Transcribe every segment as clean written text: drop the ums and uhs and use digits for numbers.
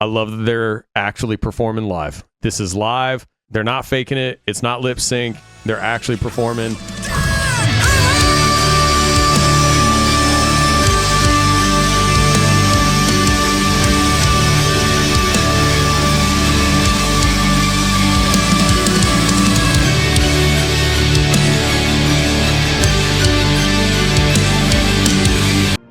I love that they're actually performing live. This is live. They're not faking it. It's not lip sync. They're actually performing.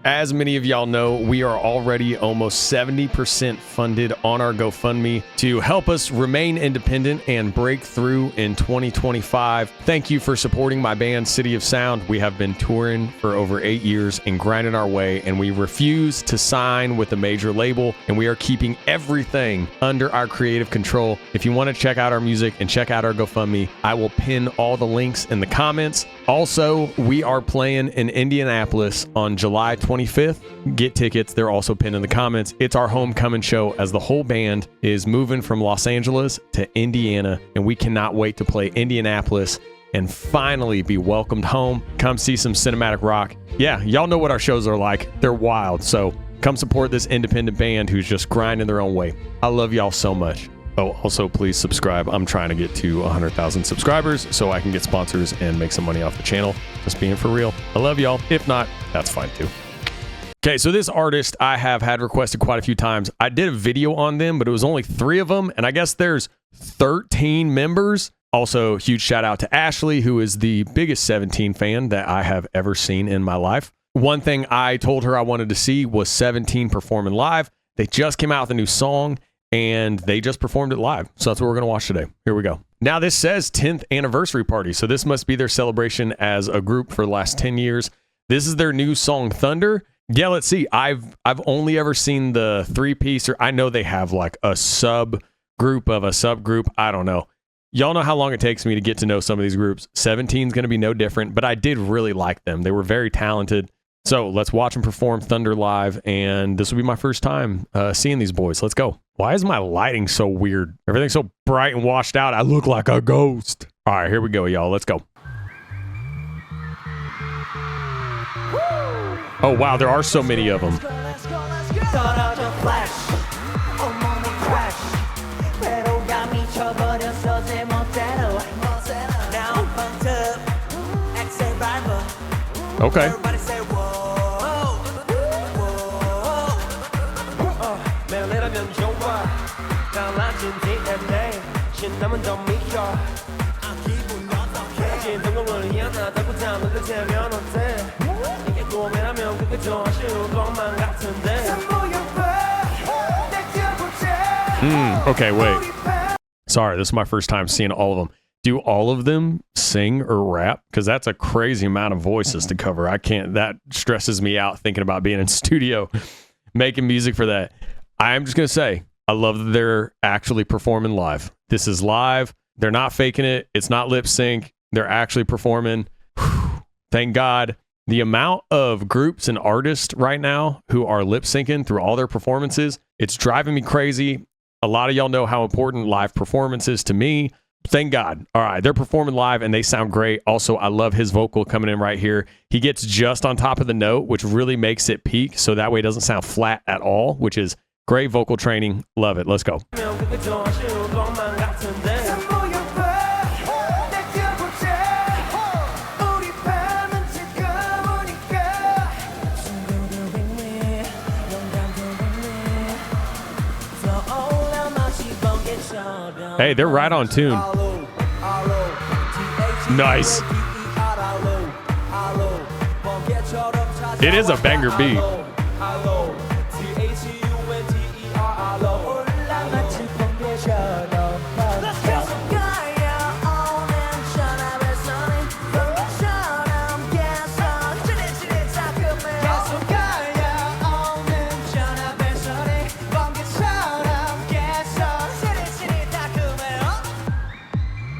As many of y'all know, we are already almost 70% funded on our GoFundMe to help us remain independent and break through in 2025. Thank you for supporting my band, City of Sound. We have been touring for over 8 years and grinding our way, and we refuse to sign with a major label, and we are keeping everything under our creative control. If you want to check out our music and check out our GoFundMe, I will pin all the links in the comments. Also, we are playing in Indianapolis on July 25th. Get tickets. They're also pinned in the comments. It's our homecoming show as the whole band is moving from Los Angeles to Indiana, and we cannot wait to play Indianapolis and finally be welcomed home. Come see some cinematic rock. Yeah, y'all know what our shows are like. They're wild. So come support this independent band who's just grinding their own way. I love y'all so much. Oh, also, please subscribe. I'm trying to get to 100,000 subscribers so I can get sponsors and make some money off the channel. Just being for real. I love y'all. If not, that's fine too. Okay, so this artist I have had requested quite a few times. I did a video on them, but it was only 3 of them, and I guess there's 13 members. Also, huge shout out to Ashley, who is the biggest 17 fan that I have ever seen in my life. One thing I told her I wanted to see was 17 performing live. They just came out with a new song, and they just performed it live. So that's what we're going to watch today. Here we go. Now, this says 10th anniversary party, so this must be their celebration as a group for the last 10 years. This is their new song, Thunder. Yeah, let's see. I've only ever seen the 3-piece, or I know they have like a subgroup of a subgroup. I don't know. Y'all know how long it takes me to get to know some of these groups. 17 is going to be no different, but I did really like them. They were very talented. So let's watch them perform Thunder live, and this will be my first time seeing these boys. Let's go. Why is my lighting so weird? Everything's so bright and washed out. I look like a ghost. All right, here we go, y'all. Let's go. Oh, wow, there are so many of them. Okay. Okay, wait. Sorry, this is my first time seeing all of them. Do all of them sing or rap? Because that's a crazy amount of voices to cover. I can't, that stresses me out thinking about being in studio, making music for that. I'm just going to say, I love that they're actually performing live. This is live. They're not faking it. It's not lip sync. They're actually performing. Whew. Thank God. The amount of groups and artists right now who are lip syncing through all their performances, it's driving me crazy. A lot of y'all know how important live performance is to me. Thank God. All right, they're performing live and they sound great. Also, I love his vocal coming in right here. He gets just on top of the note, which really makes it peak, so that way it doesn't sound flat at all, which is great vocal training. Love it. Let's go. Hey, they're right on tune. Nice. It is a banger beat.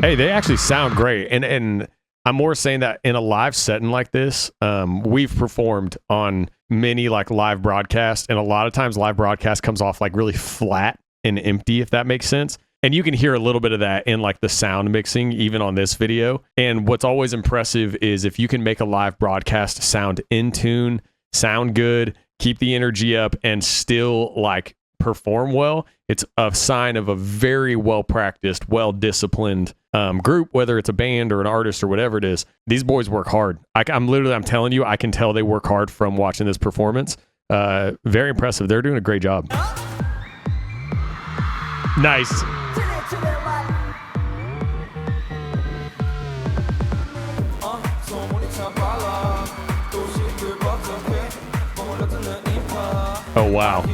Hey, they actually sound great. And I'm more saying that in a live setting like this, we've performed on many like live broadcasts, and a lot of times live broadcast comes off like really flat and empty, if that makes sense. And you can hear a little bit of that in like the sound mixing, even on this video. And what's always impressive is if you can make a live broadcast sound in tune, sound good, keep the energy up, and still like perform well, it's a sign of a very well practiced, well disciplined group, whether it's a band or an artist or whatever it is. These boys work hard. I'm telling you, I can tell they work hard from watching this performance. Very impressive. They're doing a great job. Nice. Oh, wow.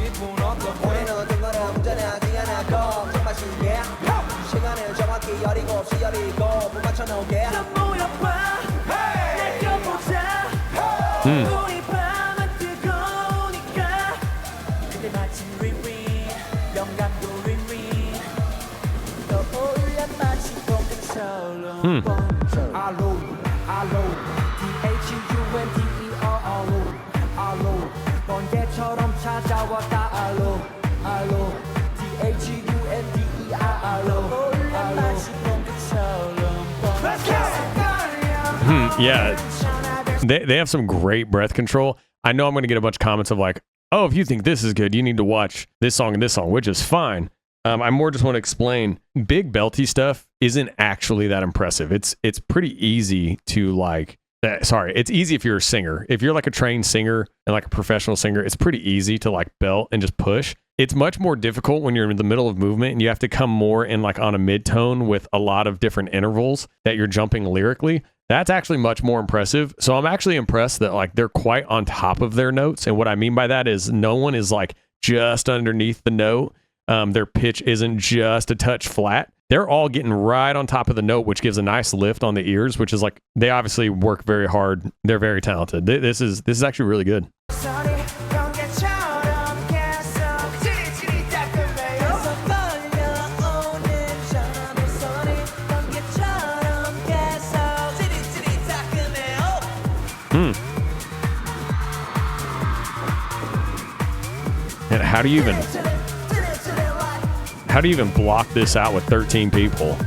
Yeah, they have some great breath control. I know I'm going to get a bunch of comments of like, oh, if you think this is good, you need to watch this song and this song, which is fine. I more just want to explain big belty stuff isn't actually that impressive. It's pretty easy to like, it's easy if you're a singer. If you're like a trained singer and like a professional singer, it's pretty easy to like belt and just push. It's much more difficult when you're in the middle of movement and you have to come more in like on a mid-tone with a lot of different intervals that you're jumping lyrically. That's actually much more impressive. So I'm actually impressed that like they're quite on top of their notes. And what I mean by that is no one is like just underneath the note. Their pitch isn't just a touch flat. They're all getting right on top of the note, which gives a nice lift on the ears, which is like, they obviously work very hard. They're very talented. This is actually really good. And how do you even block this out with 13 people?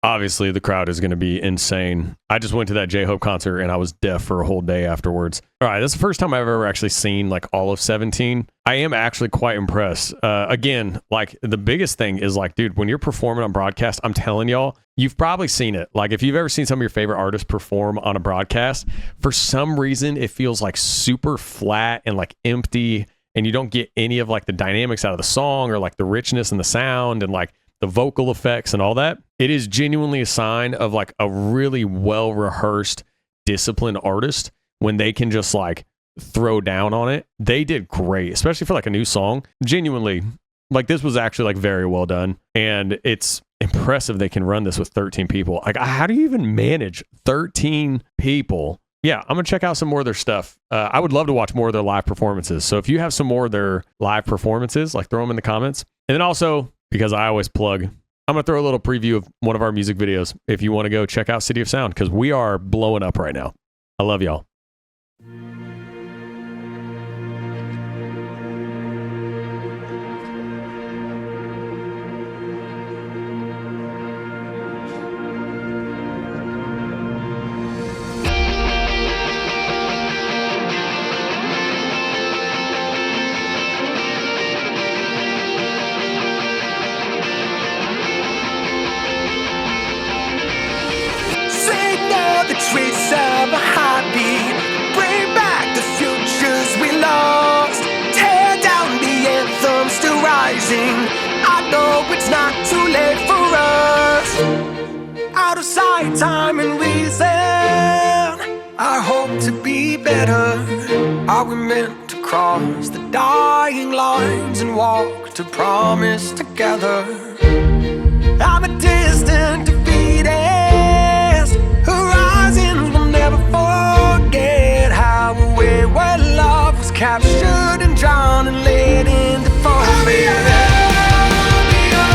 Obviously, the crowd is going to be insane. I just went to that J-Hope concert and I was deaf for a whole day afterwards. All right, that's the first time I've ever actually seen like all of 17. I am actually quite impressed. Again, like the biggest thing is like, dude, when you're performing on broadcast, I'm telling y'all, you've probably seen it. Like if you've ever seen some of your favorite artists perform on a broadcast, for some reason, it feels like super flat and like empty, and you don't get any of like the dynamics out of the song or like the richness and the sound and like the vocal effects and all that. It is genuinely a sign of like a really well-rehearsed, disciplined artist when they can just like throw down on it. They did great, especially for like a new song. Genuinely, like this was actually like very well done. And it's impressive they can run this with 13 people. Like how do you even manage 13 people? Yeah, I'm going to check out some more of their stuff. I would love to watch more of their live performances. So if you have some more of their live performances, like throw them in the comments. And then also, because I always plug, I'm going to throw a little preview of one of our music videos if you want to go check out City of Sound, because we are blowing up right now. I love y'all. Trace of a heartbeat, bring back the futures we lost, tear down the anthems still rising. I know it's not too late for us. Out of sight, time and reason, I hope to be better. Are we meant to cross the dying lines and walk to promise together? I'm a distant defeated